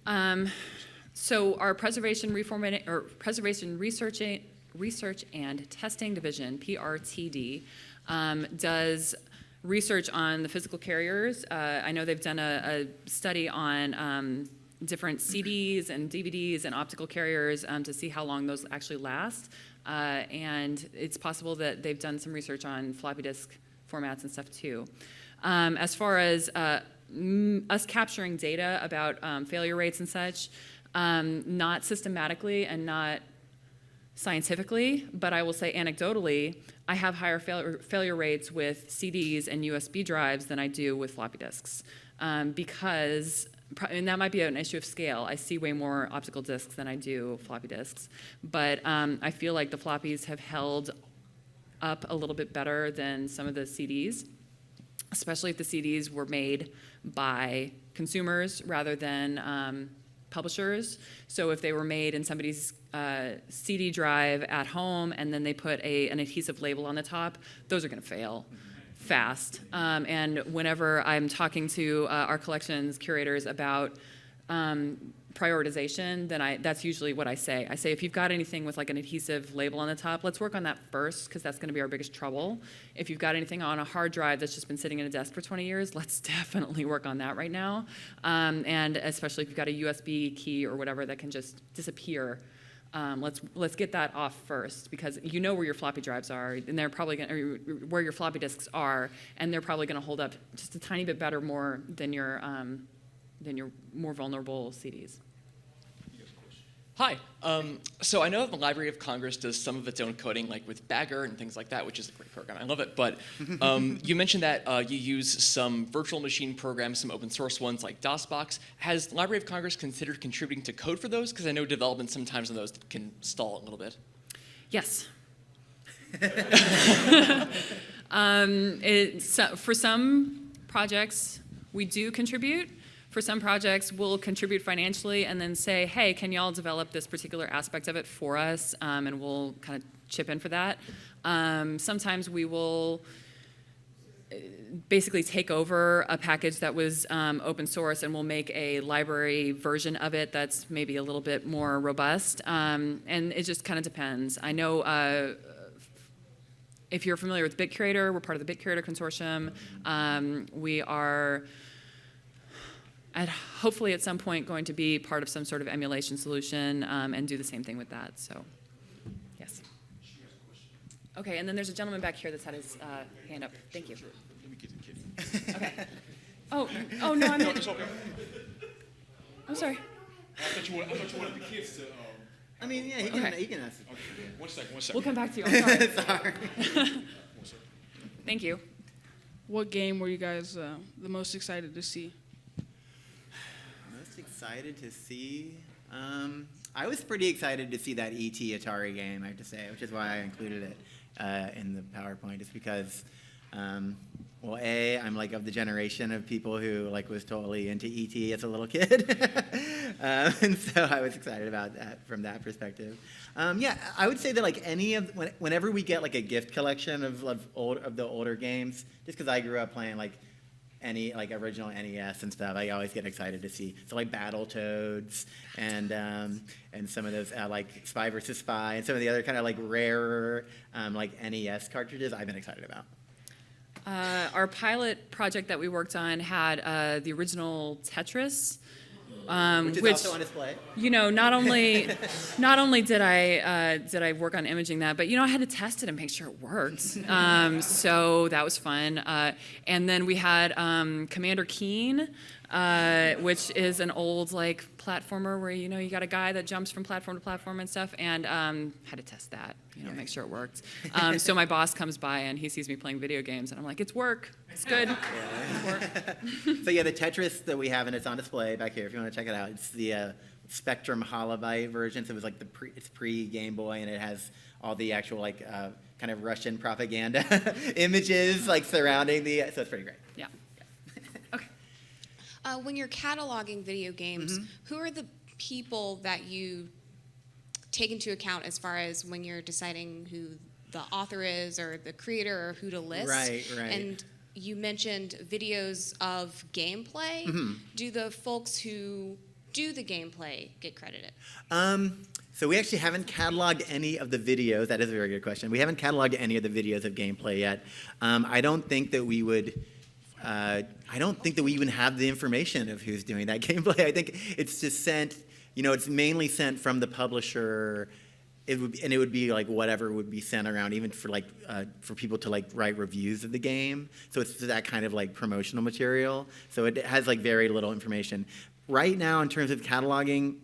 done? So our preservation research and testing division, PRTD, does research on the physical carriers. I know they've done a study on different CDs and DVDs and optical carriers to see how long those actually last. And it's possible that they've done some research on floppy disk formats and stuff too. As far as us capturing data about failure rates and such, not systematically and not scientifically, but I will say anecdotally, I have higher failure rates with CDs and USB drives than I do with floppy disks. Because, and that might be an issue of scale, I see way more optical disks than I do floppy disks. But I feel like the floppies have held up a little bit better than some of the CDs, especially if the CDs were made by consumers rather than publishers. So if they were made in somebody's CD drive at home and then they put an adhesive label on the top, those are going to fail fast. And whenever I'm talking to our collections curators about prioritization, then that's usually what I say. I say, if you've got anything with like an adhesive label on the top, let's work on that first, because that's going to be our biggest trouble. If you've got anything on a hard drive that's just been sitting in a desk for 20 years, let's definitely work on that right now. And especially if you've got a USB key or whatever that can just disappear, let's get that off first, because you know where your floppy drives are, and they're probably where your floppy disks are, and they're probably going to hold up just a tiny bit better more than your more vulnerable CDs. Hi. So I know that the Library of Congress does some of its own coding, like with Bagger and things like that, which is a great program. I love it. But you mentioned that you use some virtual machine programs, some open source ones like DOSBox. Has the Library of Congress considered contributing to code for those? Because I know development sometimes on those can stall a little bit. Yes. For some projects, we do contribute. For some projects, we'll contribute financially and then say, hey, can y'all develop this particular aspect of it for us? And we'll kind of chip in for that. Sometimes we will basically take over a package that was open source and we'll make a library version of it that's maybe a little bit more robust. And it just kind of depends. I know if you're familiar with BitCurator, we're part of the BitCurator Consortium. We are hopefully at some point going to be part of some sort of emulation solution and do the same thing with that. So, yes. Okay, and then there's a gentleman back here that's had his hand up. Thank you. Okay. Oh no, I'm. No, it's okay. I'm sorry. I thought you wanted the kids to. I mean, yeah, he can ask. Okay. One second. We'll come back to you. I'm sorry. Sorry. Thank you. What game were you guys the most excited to see? Most excited to see? I was pretty excited to see that E.T. Atari game, I have to say, which is why I included it in the PowerPoint, just because, well, A, I'm like of the generation of people who like was totally into E.T. as a little kid, and so I was excited about that from that perspective. Yeah, I would say that like whenever we get like a gift collection of the older games, just because I grew up playing like any like original NES and stuff, I always get excited to see. So like Battletoads and some of those like Spy vs. Spy and some of the other kind of like rarer like NES cartridges I've been excited about. Our pilot project that we worked on had the original Tetris. Which is also on display. You know, not only did I work on imaging that, but you know I had to test it and make sure it worked. So that was fun. And then we had Commander Keen, which is an old like platformer where you know you got a guy that jumps from platform to platform and stuff, and had to test that. You know, make sure it worked. So my boss comes by and he sees me playing video games, and I'm like, it's work. It's good. It's work. So yeah, the Tetris that we have, and it's on display back here if you want to check it out. It's the Spectrum Holobyte version. So it was like it's pre-Game Boy, and it has all the actual like kind of Russian propaganda images like surrounding the. So it's pretty great. Yeah. Okay. When you're cataloging video games, who are the people that you take into account as far as when you're deciding who the author is or the creator or who to list? Right. And you mentioned videos of gameplay. Do the folks who do the gameplay get credited? So we actually haven't cataloged any of the videos. That is a very good question. We haven't cataloged any of the videos of gameplay yet. I don't think that we would. I don't think that we even have the information of who's doing that gameplay. I think it's just sent. You know, it's mainly sent from the publisher. It would be like whatever would be sent around, even for like for people to like write reviews of the game. So it's that kind of like promotional material. So it has like very little information right now in terms of cataloging,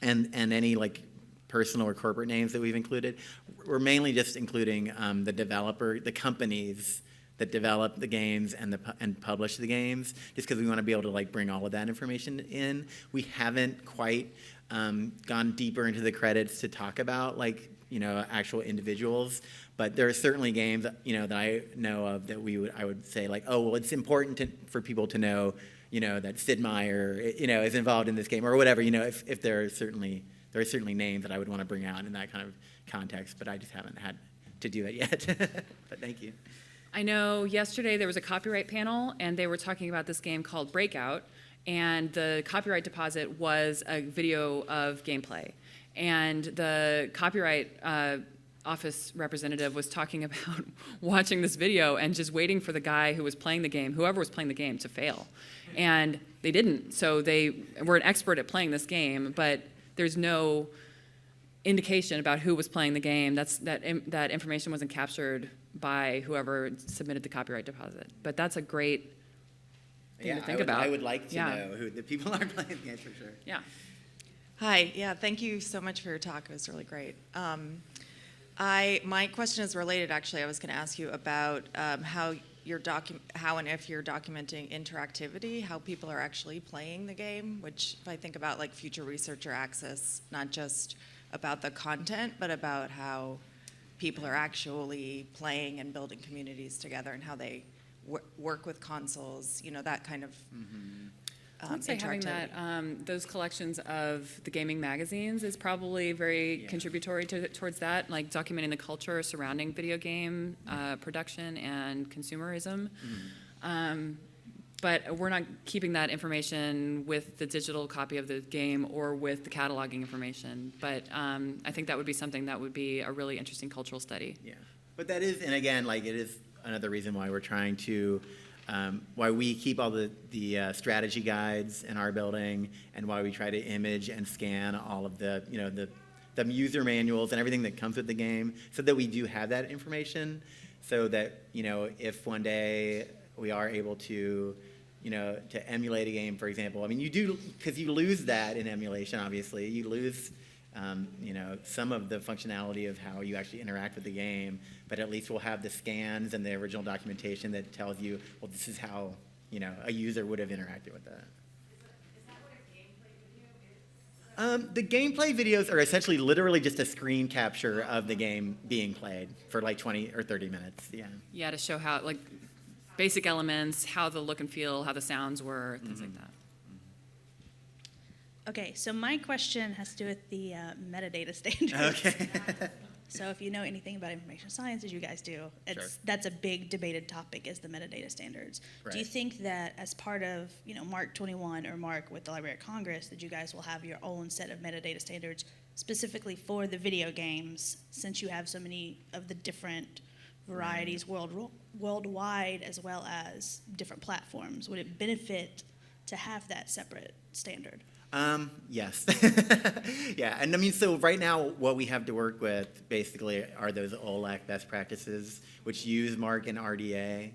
and any like personal or corporate names that we've included. We're mainly just including the developer, the companies that develop the games and publish the games, just because we want to be able to like bring all of that information in. We haven't quite gone deeper into the credits to talk about like actual individuals, but there are certainly games that I know of that I would say like, oh well, it's important for people to know that Sid Meier is involved in this game or whatever. If there are certainly names that I would want to bring out in that kind of context, but I just haven't had to do it yet. But thank you. I know yesterday there was a copyright panel, and they were talking about this game called Breakout, and the copyright deposit was a video of gameplay. And the copyright office representative was talking about watching this video and just waiting for the guy who was playing the game, whoever was playing the game, to fail. And they didn't. So they were an expert at playing this game, but there's no indication about who was playing the game. That information wasn't captured by whoever submitted the copyright deposit. But that's a great thing to think about. I would like to know who the people are playing the game for sure. Yeah. Hi. Yeah. Thank you so much for your talk. It was really great. My question is related. Actually, I was going to ask you about how and if you're documenting interactivity, how people are actually playing the game. Which, if I think about like future researcher access, not just about the content, but about how people are actually playing and building communities together and how they work with consoles, that kind of I would say having interactivity. those collections of the gaming magazines is probably very contributory towards that, like documenting the culture surrounding video game production and consumerism. But we're not keeping that information with the digital copy of the game or with the cataloging information. But I think that would be something that would be a really interesting cultural study. Yeah, but that is, and again, like it is another reason why we're trying to, why we keep all the strategy guides in our building, and why we try to image and scan all of the, the user manuals and everything that comes with the game, so that we do have that information, so that, if one day we are able to, to emulate a game, for example. I mean, you do, because you lose that in emulation, obviously. You lose, some of the functionality of how you actually interact with the game, but at least we'll have the scans and the original documentation that tells you, well, this is how, a user would have interacted with that. The gameplay videos are essentially literally just a screen capture of the game being played for like 20 or 30 minutes, yeah. Yeah, to show how, like, basic elements, how the look and feel, how the sounds were, things like that. Okay, so my question has to do with the metadata standards. Okay. So if you know anything about information science, as you guys do, that's a big debated topic, is the metadata standards. Right. Do you think that as part of, MARC 21 or MARC with the Library of Congress, that you guys will have your own set of metadata standards specifically for the video games, since you have so many of the different varieties worldwide, as well as different platforms? Would it benefit to have that separate standard? Yes. Yeah, and I mean, so right now what we have to work with basically are those OLAC best practices, which use MARC and RDA.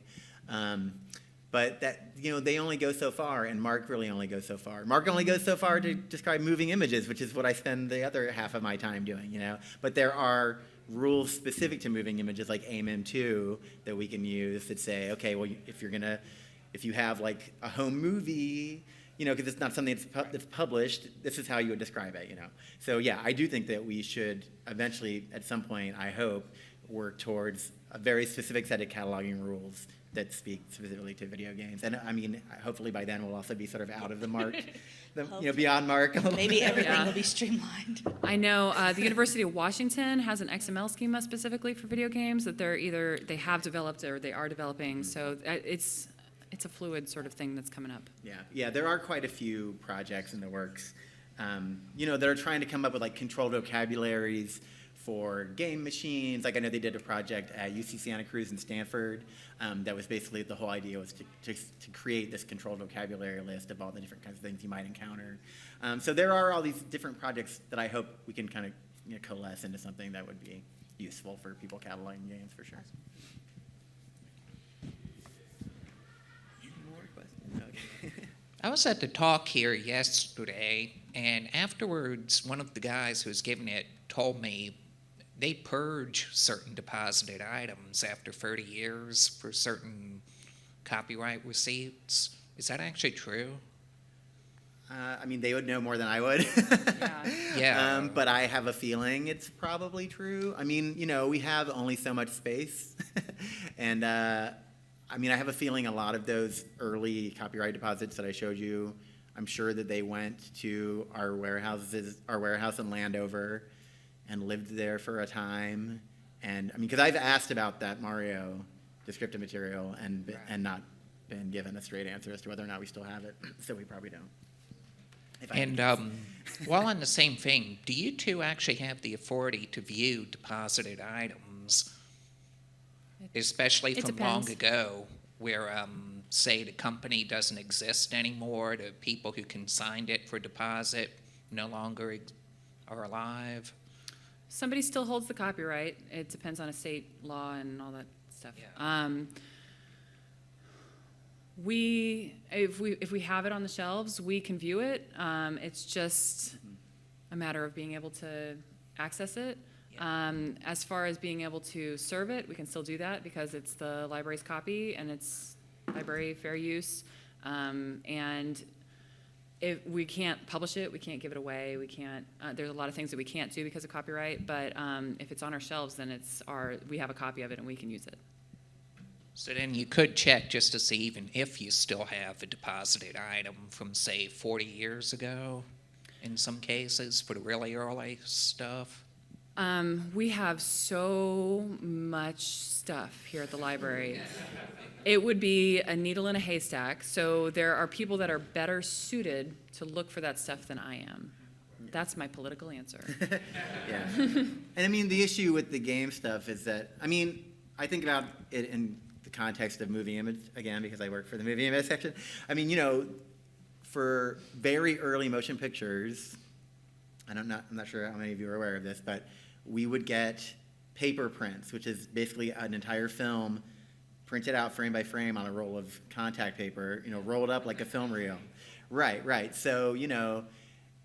But that, they only go so far, and MARC really only goes so far. MARC only goes so far to describe moving images, which is what I spend the other half of my time doing, But there are rules specific to moving images like AMIM2 that we can use that say, okay, well, if you have like a home movie, because it's not something that's published, this is how you would describe it, So yeah, I do think that we should eventually, at some point, I hope, work towards a very specific set of cataloging rules that speak specifically to video games. And I mean, hopefully by then we'll also be sort of out of the MARC, beyond MARC. Maybe everything will be streamlined. I know the University of Washington has an XML schema specifically for video games that they have developed or they are developing. So it's a fluid sort of thing that's coming up. Yeah, there are quite a few projects in the works, that are trying to come up with like controlled vocabularies for game machines. Like I know they did a project at UC Santa Cruz and Stanford that was basically, the whole idea was to create this controlled vocabulary list of all the different kinds of things you might encounter. So there are all these different projects that I hope we can kind of coalesce into something that would be useful for people cataloging games, for sure. I was at the talk here yesterday, and afterwards, one of the guys who was giving it told me they purge certain deposited items after 30 years for certain copyright receipts. Is that actually true? I mean, they would know more than I would. Yeah. But I have a feeling it's probably true. I mean, we have only so much space. And I mean, I have a feeling a lot of those early copyright deposits that I showed you, I'm sure that they went to our warehouse in Landover and lived there for a time. And I mean, because I've asked about that Mario descriptive material and not been given a straight answer as to whether or not we still have it. So we probably don't. And while on the same thing, do you two actually have the authority to view deposited items? Especially from long ago, where, say, the company doesn't exist anymore, the people who consigned it for deposit no longer are alive? Somebody still holds the copyright. It depends on estate law and all that stuff. Yeah. If we have it on the shelves, we can view it. It's just a matter of being able to access it. As far as being able to serve it, we can still do that because it's the library's copy and it's library fair use. And if we can't publish it, we can't give it away, we can't, there's a lot of things that we can't do because of copyright, but if it's on our shelves, then we have a copy of it and we can use it. So then you could check just to see even if you still have a deposited item from, say, 40 years ago, in some cases, for the really early stuff. We have so much stuff here at the library. It would be a needle in a haystack, so there are people that are better suited to look for that stuff than I am. That's my political answer. Yeah. And I mean, the issue with the game stuff is that, I mean, I think about it in the context of movie image, again, because I work for the movie image section. I mean, you know, for very early motion pictures, I'm not sure how many of you are aware of this, but we would get paper prints, which is basically an entire film printed out frame by frame on a roll of contact paper, you know, rolled up like a film reel. Right. So, you know,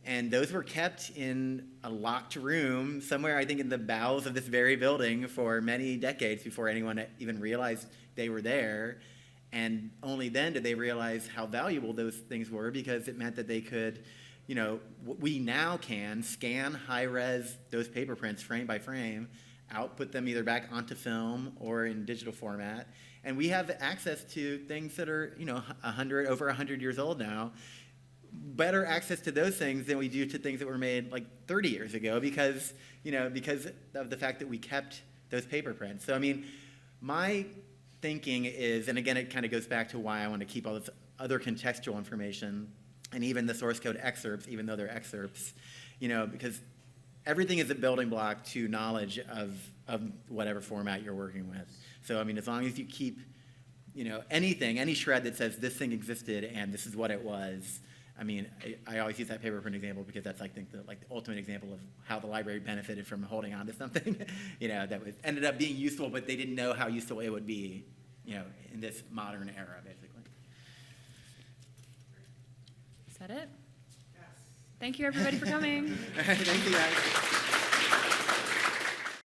and those were kept in a locked room somewhere, I think, in the bowels of this very building for many decades before anyone even realized they were there. And only then did they realize how valuable those things were, because it meant that they could, you know, we now can scan high-res those paper prints frame by frame, output them either back onto film or in digital format, and we have access to things that are, you know, over 100 years old now. Better access to those things than we do to things that were made like 30 years ago, because, you know, because of the fact that we kept those paper prints. So I mean, my thinking is, and again, it kind of goes back to why I want to keep all this other contextual information and even the source code excerpts, even though they're excerpts, you know, because everything is a building block to knowledge of whatever format you're working with. So, I mean, as long as you keep, you know, anything, any shred that says this thing existed and this is what it was. I mean, I always use that paper print example because that's, I think, the ultimate example of how the library benefited from holding on to something, you know, that ended up being useful, but they didn't know how useful it would be, you know, in this modern era, basically. Is that it? Yes. Thank you, everybody, for coming. Thank you, guys.